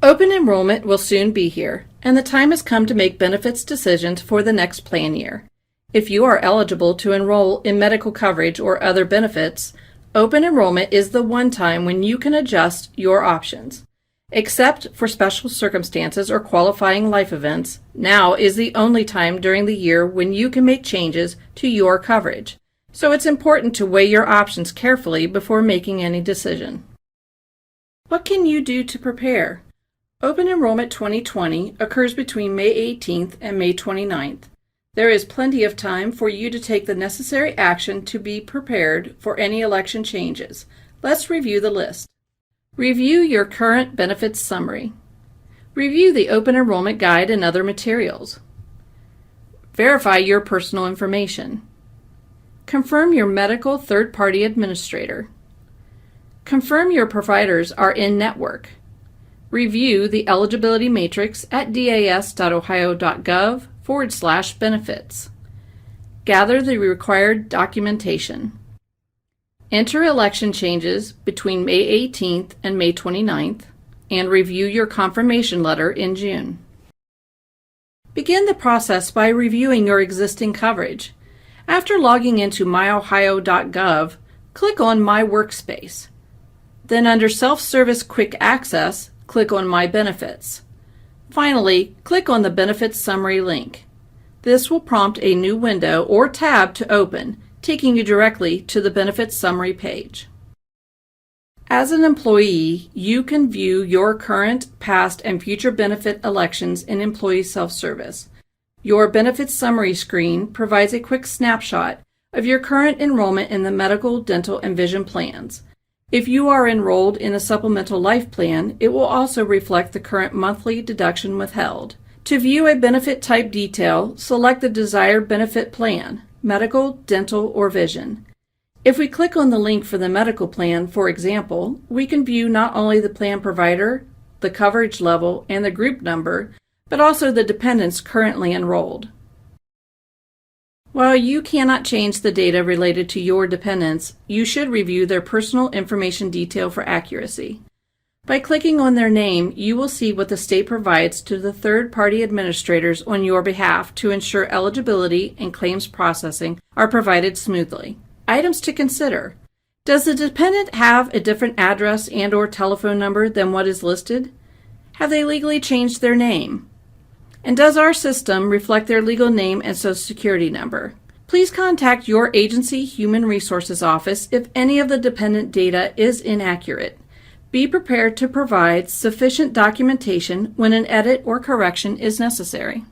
Open enrollment will soon be here, and the time has come to make benefits decisions for the next plan year. If you are eligible to enroll in medical coverage or other benefits, open enrollment is the one time when you can adjust your options. Except for special circumstances or qualifying life events, now is the only time during the year when you can make changes to your coverage. So it's important to weigh your options carefully before making any decision. What can you do to prepare? Open Enrollment 2020 occurs between May 18th and May 29th. There is plenty of time for you to take the necessary action to be prepared for any election changes. Let's review the list. Review your current benefits summary. Review the Open Enrollment Guide and other materials. Verify your personal information. Confirm your medical third-party administrator. Confirm your providers are in-network. Review the eligibility matrix at das.ohio.gov/benefits. Gather the required documentation. Enter election changes between May 18th and May 29th, and review your confirmation letter in June. Begin the process by reviewing your existing coverage. After logging into myohio.gov, click on My Workspace. Then under Self-Service Quick Access, click on My Benefits. Finally, click on the Benefits Summary link. This will prompt a new window or tab to open, taking you directly to the Benefits Summary page. As an employee, you can view your current, past, and future benefit elections in Employee Self-Service. Your Benefits Summary screen provides a quick snapshot of your current enrollment in the medical, dental, and vision plans. If you are enrolled in a supplemental life plan, it will also reflect the current monthly deduction withheld. To view a benefit type detail, select the desired benefit plan, medical, dental, or vision. If we click on the link for the medical plan, for example, we can view not only the plan provider, the coverage level, and the group number, but also the dependents currently enrolled. While you cannot change the data related to your dependents, you should review their personal information detail for accuracy. By clicking on their name, you will see what the state provides to the third-party administrators on your behalf to ensure eligibility and claims processing are provided smoothly. Items to consider. Does the dependent have a different address and/or telephone number than what is listed? Have they legally changed their name? And does our system reflect their legal name and Social Security number? Please contact your agency Human Resources Office if any of the dependent data is inaccurate. Be prepared to provide sufficient documentation when an edit or correction is necessary.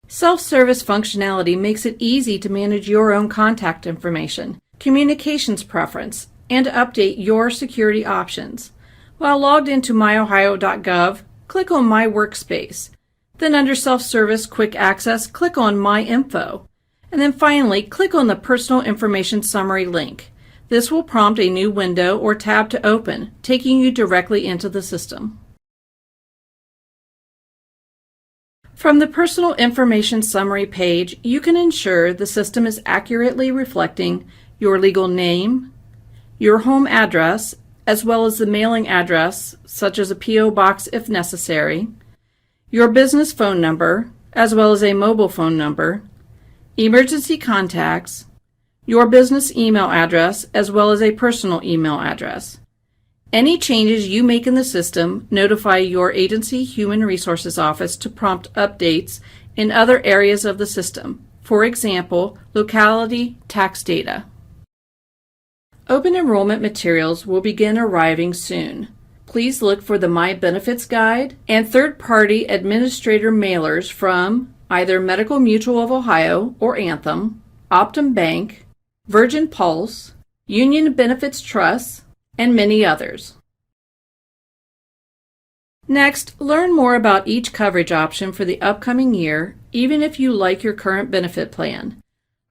Self-service functionality makes it easy to manage your own contact information, communications preference, and update your security options. While logged into myohio.gov, click on My Workspace. Then under Self-Service Quick Access, click on My Info. And then finally, click on the Personal Information Summary link. This will prompt a new window or tab to open, taking you directly into the system. From the Personal Information Summary page, you can ensure the system is accurately reflecting your legal name, your home address, as well as the mailing address, such as a P.O. box if necessary, your business phone number, as well as a mobile phone number, emergency contacts, your business email address, as well as a personal email address. Any changes you make in the system, notify your agency Human Resources Office to prompt updates in other areas of the system, for example, locality tax data. Open enrollment materials will begin arriving soon. Please look for the My Benefits Guide and third-party administrator mailers from either Medical Mutual of Ohio or Anthem, Optum Bank, Virgin Pulse, Union Benefits Trust, and many others. Next, learn more about each coverage option for the upcoming year, even if you like your current benefit plan.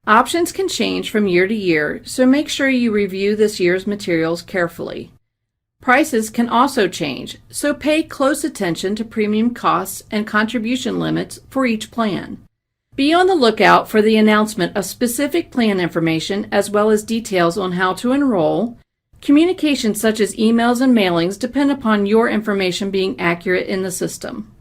Options can change from year to year, so make sure you review this year's materials carefully. Prices can also change, so pay close attention to premium costs and contribution limits for each plan. Be on the lookout for the announcement of specific plan information as well as details on how to enroll, Communications such as emails and mailings depend upon your information being accurate in the system.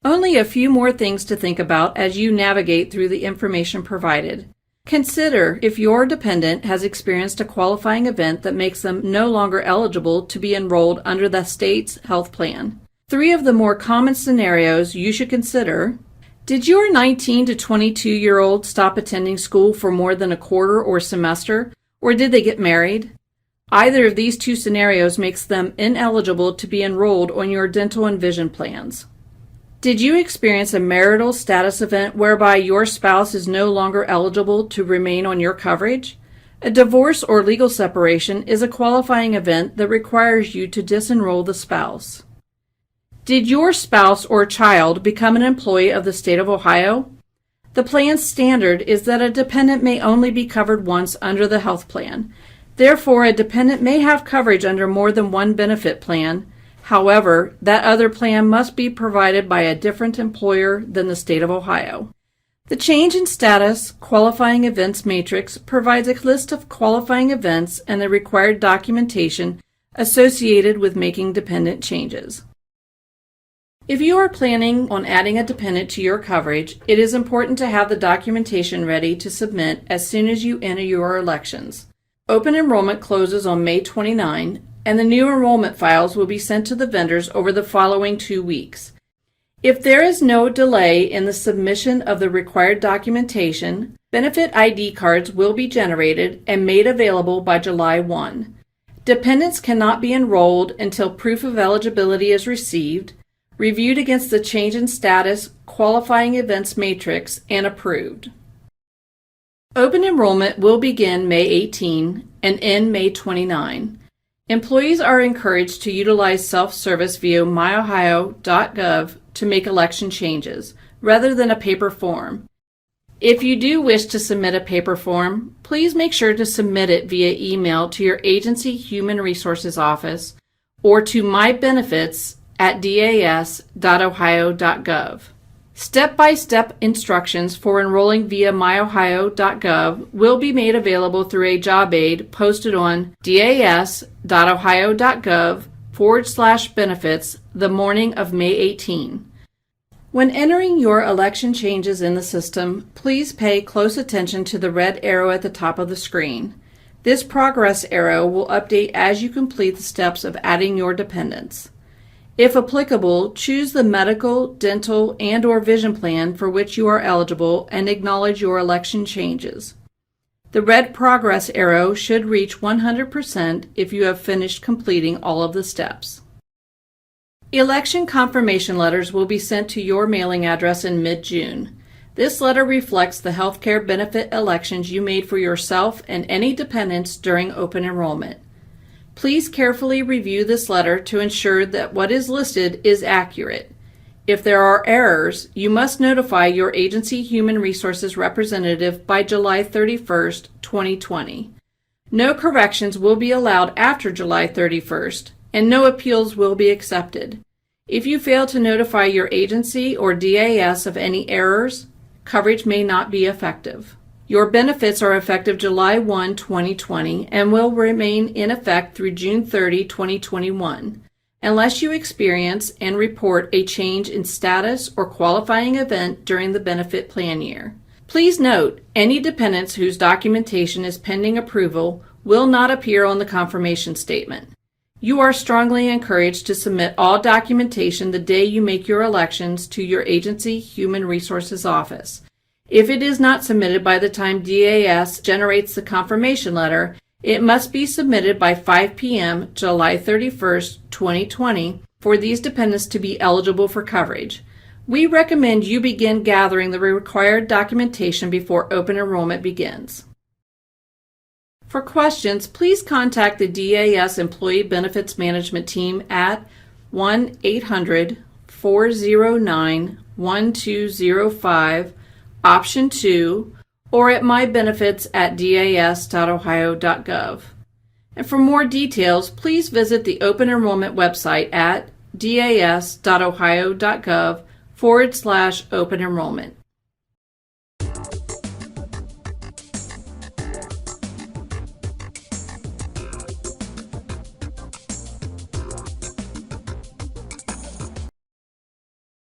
Only a few more things to think about as you navigate through the information provided. Consider if your dependent has experienced a qualifying event that makes them no longer eligible to be enrolled under the state's health plan. 3 of the more common scenarios you should consider: did your 19 to 22-year-old stop attending school for more than a quarter or semester, or did they get married? Either of these 2 scenarios makes them ineligible to be enrolled on your dental and vision plans. Did you experience a marital status event whereby your spouse is no longer eligible to remain on your coverage? A divorce or legal separation is a qualifying event that requires you to disenroll the spouse. Did your spouse or child become an employee of the state of Ohio? The plan's standard is that a dependent may only be covered once under the health plan. Therefore, a dependent may have coverage under more than one benefit plan. However, that other plan must be provided by a different employer than the state of Ohio. The Change in Status Qualifying Events Matrix provides a list of qualifying events and the required documentation associated with making dependent changes. If you are planning on adding a dependent to your coverage, it is important to have the documentation ready to submit as soon as you enter your elections. Open enrollment closes on May 29, and the new enrollment files will be sent to the vendors over the following 2 weeks. If there is no delay in the submission of the required documentation, benefit ID cards will be generated and made available by July 1. Dependents cannot be enrolled until proof of eligibility is received, reviewed against the Change in Status Qualifying Events Matrix, and approved. Open enrollment will begin May 18 and end May 29. Employees are encouraged to utilize self-service via myohio.gov to make election changes, rather than a paper form. If you do wish to submit a paper form, please make sure to submit it via email to your agency Human Resources Office or to mybenefits@das.ohio.gov. Step-by-step instructions for enrolling via myohio.gov will be made available through a job aid posted on das.ohio.gov/benefits the morning of May 18. When entering your election changes in the system, please pay close attention to the red arrow at the top of the screen. This progress arrow will update as you complete the steps of adding your dependents. If applicable, choose the medical, dental, and/or vision plan for which you are eligible and acknowledge your election changes. The red progress arrow should reach 100% if you have finished completing all of the steps. Election confirmation letters will be sent to your mailing address in mid-June. This letter reflects the healthcare benefit elections you made for yourself and any dependents during open enrollment. Please carefully review this letter to ensure that what is listed is accurate. If there are errors, you must notify your agency Human Resources representative by July 31st, 2020. No corrections will be allowed after July 31st, and no appeals will be accepted. If you fail to notify your agency or DAS of any errors, coverage may not be effective. Your benefits are effective July 1, 2020 and will remain in effect through June 30, 2021, unless you experience and report a change in status or qualifying event during the benefit plan year. Please note, any dependents whose documentation is pending approval will not appear on the confirmation statement. You are strongly encouraged to submit all documentation the day you make your elections to your agency Human Resources Office. If it is not submitted by the time DAS generates the confirmation letter, it must be submitted by 5 p.m. July 31st, 2020 for these dependents to be eligible for coverage. We recommend you begin gathering the required documentation before open enrollment begins. For questions, please contact the DAS Employee Benefits Management Team at 1-800-409-1205 Option 2, or at mybenefits@das.ohio.gov. And for more details, please visit the open enrollment website at das.ohio.gov/open enrollment.